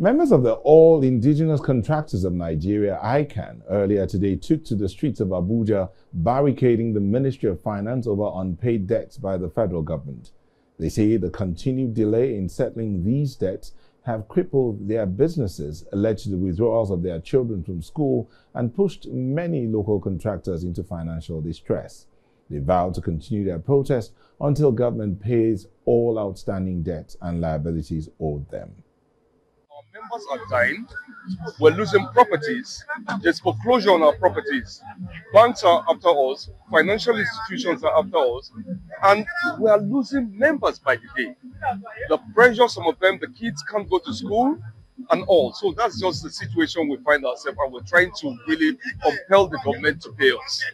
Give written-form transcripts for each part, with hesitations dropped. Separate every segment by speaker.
Speaker 1: Members of the All Indigenous Contractors of Nigeria, ICAN, earlier today took to the streets of Abuja, barricading the Ministry of Finance over unpaid debts by the federal government. They say the continued delay in settling these debts have crippled their businesses, led to the withdrawals of their children from school, and pushed many local contractors into financial distress. They vowed to continue their protest until government pays all outstanding debts and liabilities owed them.
Speaker 2: Members are dying, we're losing properties, there's foreclosure on our properties, banks are after us, financial institutions are after us, and we are losing members by the day. The pressure, some of them, the kids can't go to school and all. So that's just the situation we find ourselves, and we're trying to really compel the government to pay us.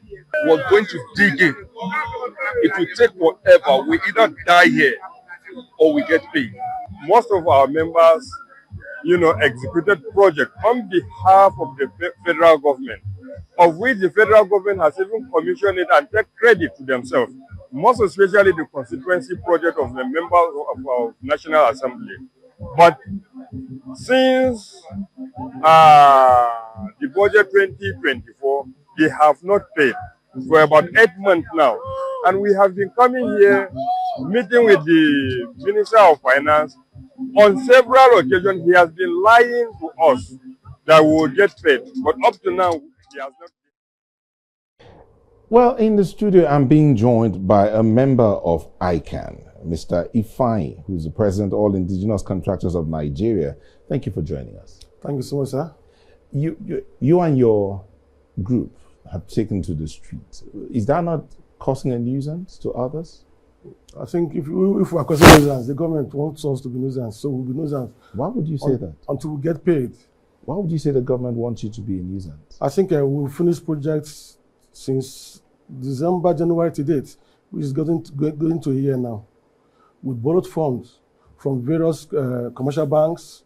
Speaker 2: We're going to dig in. It will take forever. We either die here or we get paid.
Speaker 3: Most of our members executed project on behalf of the federal government, of which the federal government has even commissioned it and take credit to themselves, most especially the constituency project of the members of our National Assembly. But since the budget 2024, they have not paid for about 8 months now. And we have been coming here, meeting with the Minister of Finance. On several occasions, he has been lying to us that we will get paid. But up to now, he has not.
Speaker 1: Well, in the studio, I'm being joined by a member of ICAN, Mr. Ifeanyi, who is the President of All Indigenous Contractors of Nigeria. Thank you for joining us.
Speaker 4: Thank you so much, sir.
Speaker 1: You and your group have taken to the streets. Is that not causing a nuisance to others?
Speaker 4: I think if we are causing nuisance, the government wants us to be nuisance, so we'll be nuisance.
Speaker 1: Why would you say that?
Speaker 4: Until we get paid.
Speaker 1: Why would you say the government wants you to be a nuisance?
Speaker 4: I think we've finished projects since December, January to date, which is going to a year now. We borrowed funds from various commercial banks,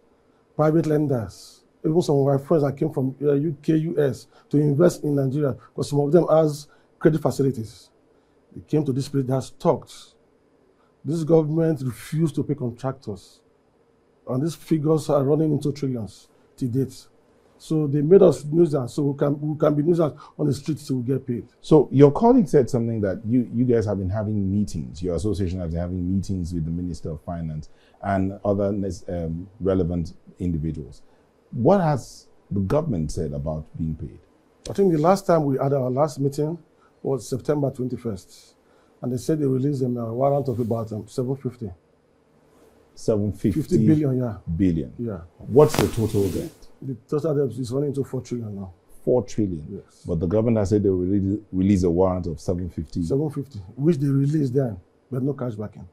Speaker 4: private lenders, even some of our friends that came from UK, US to invest in Nigeria, because some of them has credit facilities. They came to this place, they have stocked. This government refused to pay contractors. And these figures are running into trillions to date. So they made us nuisance, so we can be nuisance on the streets till we get paid.
Speaker 1: So your colleague said something that you guys have been having meetings, your association has been having meetings with the Minister of Finance and other relevant individuals. What has the government said about being paid?
Speaker 4: I think the last time we had our last meeting was September 21st. And they said they released them a warrant of about 750.
Speaker 1: 750
Speaker 4: billion, yeah.
Speaker 1: Billion.
Speaker 4: Yeah.
Speaker 1: What's the total debt?
Speaker 4: The total debt is running to 4 trillion now.
Speaker 1: 4 trillion?
Speaker 4: Yes.
Speaker 1: But the government has said they will release a warrant of 750.
Speaker 4: 750, which they released then, but no cash backing.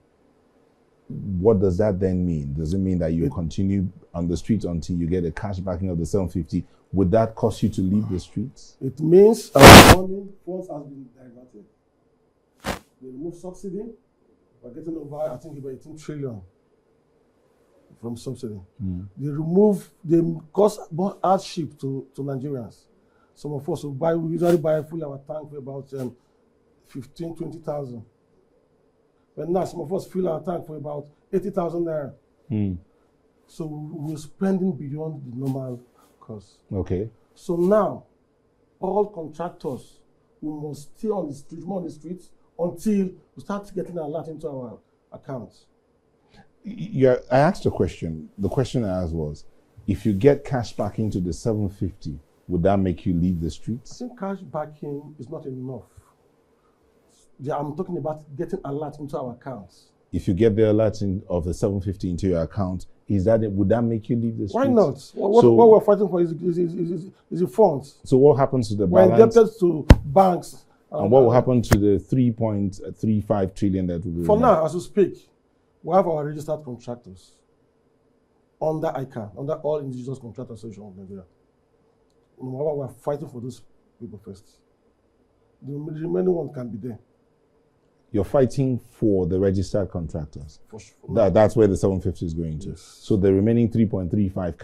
Speaker 1: What does that then mean? Does it mean that you continue on the streets until you get a cash backing of the 750? Would that cause you to leave the streets?
Speaker 4: It means our money, funds has been diverted. They remove subsidy. We're getting over, I think, about 18 trillion from subsidy. They cause more hardship to Nigerians. Some of us we usually buy full our tank for about 15, 20,000. But now some of us fill our tank for about 80,000 naira. So we're spending beyond the normal cost.
Speaker 1: Okay.
Speaker 4: So now, all contractors, we must stay on the streets until we start getting a lot into our accounts.
Speaker 1: Yeah, I asked a question. The question I asked was, if you get cash back into the 750, would that make you leave the streets?
Speaker 4: I think cash backing is not enough. I'm talking about getting a lot into our accounts.
Speaker 1: If you get the alert of the 750 into your account, would that make you leave the streets?
Speaker 4: Why not? What we're fighting for is the funds.
Speaker 1: So what happens to the
Speaker 4: balance? We're indebted to banks.
Speaker 1: And what will happen to the 3.35 trillion that will be?
Speaker 4: For now, as we speak, we have our registered contractors under ICAN, under All Indigenous Contractors Association of Nigeria. We're fighting for those people first. The remaining one can be there.
Speaker 1: You're fighting for the registered contractors.
Speaker 4: For sure.
Speaker 1: That's where the 750 is going to.
Speaker 4: Yes.
Speaker 1: So the remaining 3.35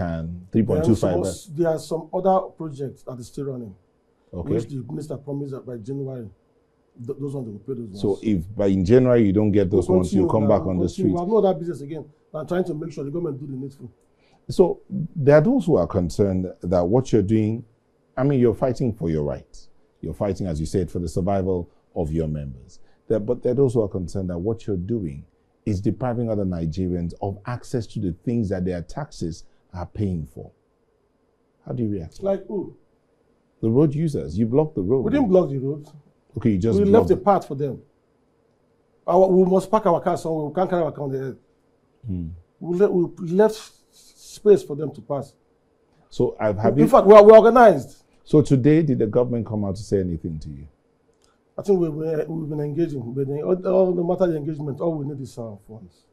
Speaker 1: 3.25.
Speaker 4: There are some other projects that are still running.
Speaker 1: Okay.
Speaker 4: Which the minister promised that by January, those ones will pay those ones.
Speaker 1: So if in January you don't get those ones, you come back on the street.
Speaker 4: We have no other business again than trying to make sure the government do the needful.
Speaker 1: So there are those who are concerned that what you're doing, I mean, you're fighting for your rights. You're fighting, as you said, for the survival of your members. But there are those who are concerned that what you're doing is depriving other Nigerians of access to the things that their taxes are paying for. How do you react?
Speaker 4: Like who?
Speaker 1: The road users. You blocked the road.
Speaker 4: We didn't block the road.
Speaker 1: Okay, you just
Speaker 4: We left a path for them. We must park our cars somewhere. We can't carry our car on the head. We left space for them to pass.
Speaker 1: So
Speaker 4: In fact, we're organized.
Speaker 1: So today, did the government come out to say anything to you?
Speaker 4: I think we've been engaging. No matter the engagement, all we need is our funds.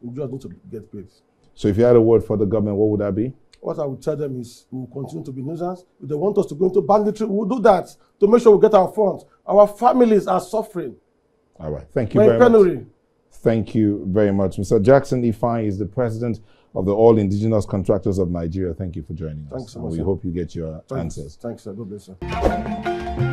Speaker 4: We just need to get paid.
Speaker 1: So if you had a word for the government, what would that be?
Speaker 4: What I would tell them is we will continue to be nuisance. If they want us to go into banditry, we will do that to make sure we get our funds. Our families are suffering.
Speaker 1: All right. Thank you very much.
Speaker 4: Penury.
Speaker 1: Thank you very much. Mr. Jackson Ifeanyi is the president of the All Indigenous Contractors of Nigeria. Thank you for joining us.
Speaker 4: Thanks so much.
Speaker 1: We hope you get your answers.
Speaker 4: Thanks, sir. God bless you.